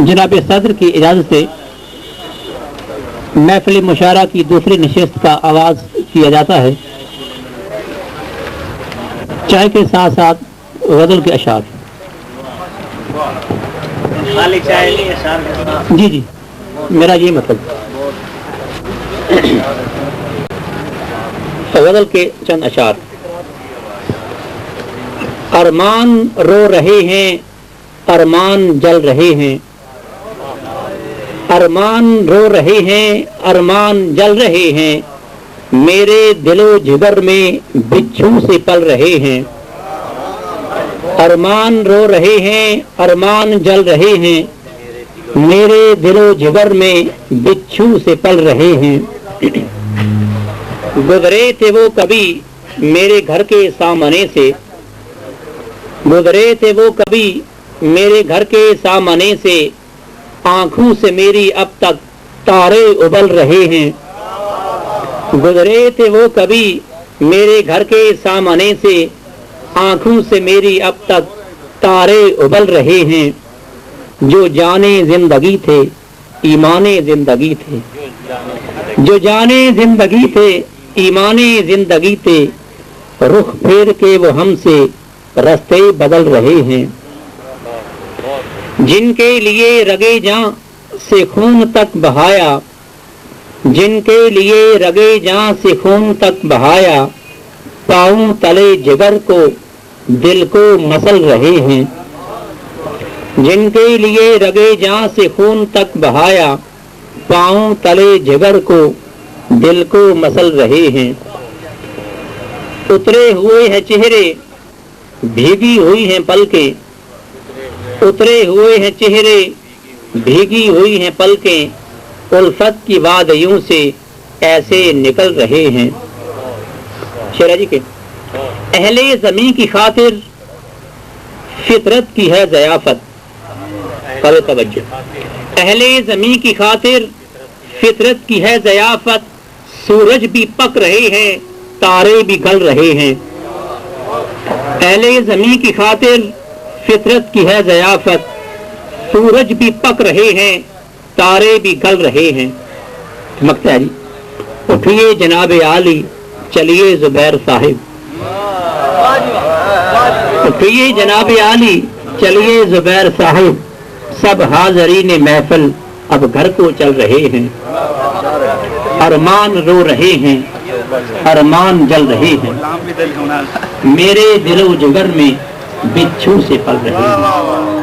جناب صدر کی اجازت سے محفل مشاعرہ کی دوسری نشست کا آغاز کیا جاتا ہے۔ چائے کے ساتھ ساتھ غزل کے اشعار۔ جی میرا یہ مطلب غزل کے چند اشعار۔ ارمان رو رہے ہیں، ارمان جل رہے ہیں، ارمان رو رہے ہیں، ارمان جل رہے ہیں، میرے دل و جگر میں بچھو سے پل رہے ہیں۔ ارمان رو رہے ہیں، ارمان جل رہے ہیں، میرے دل و جگر میں بچھو سے پل رہے ہیں۔ گزرے تھے وہ کبھی میرے گھر کے سامنے سے، گزرے تھے وہ کبھی میرے گھر کے سامنے سے، آنکھوں سے میری اب تک تارے ابل رہے ہیں۔ گزرے تھے وہ کبھی میرے گھر کے سامنے سے، آنکھوں سے میری اب تک تارے ابل رہے ہیں۔ جو جانے زندگی تھے ایمان زندگی تھے، جو جانے زندگی تھے ایمان زندگی تھے، رخ پھیر کے وہ ہم سے راستے بدل رہے ہیں۔ جن کے لیے رگے جاں سے خون تک بہایا، جن کے لیے رگے جاں سے خون تک بہایا، پاؤں تلے جگر کو دل کو مسل رہے ہیں۔ جن کے لیے رگے جاں سے خون تک بہایا، پاؤں تلے جگر کو دل کو مسل رہے ہیں۔ اترے ہوئے ہیں چہرے بھیگی ہوئی ہیں پلکیں، اترے ہوئے ہیں چہرے بھیگی ہوئی ہیں پلکیں، الفت کی وادیوں سے ایسے نکل رہے ہیں۔ شیرا جی کے اہل زمین کی خاطر فطرت کی ہے ضیافت، کرو توجہ، اہل زمین کی خاطر فطرت کی ہے ضیافت، سورج بھی پک رہے ہیں تارے بھی گل رہے ہیں۔ اہل زمین کی خاطر فطرت کی ہے ضیافت، سورج بھی پک رہے ہیں تارے بھی گل رہے ہیں۔ مکتا ہے جی، اٹھیے جناب عالی چلیے زبیر صاحب، اٹھیے جناب عالی چلیے زبیر صاحب، سب حاضرین محفل اب گھر کو چل رہے ہیں۔ ارمان رو رہے ہیں، ارمان جل رہے ہیں، میرے دل و جگر میں بچھو سے پل رہے ہیں۔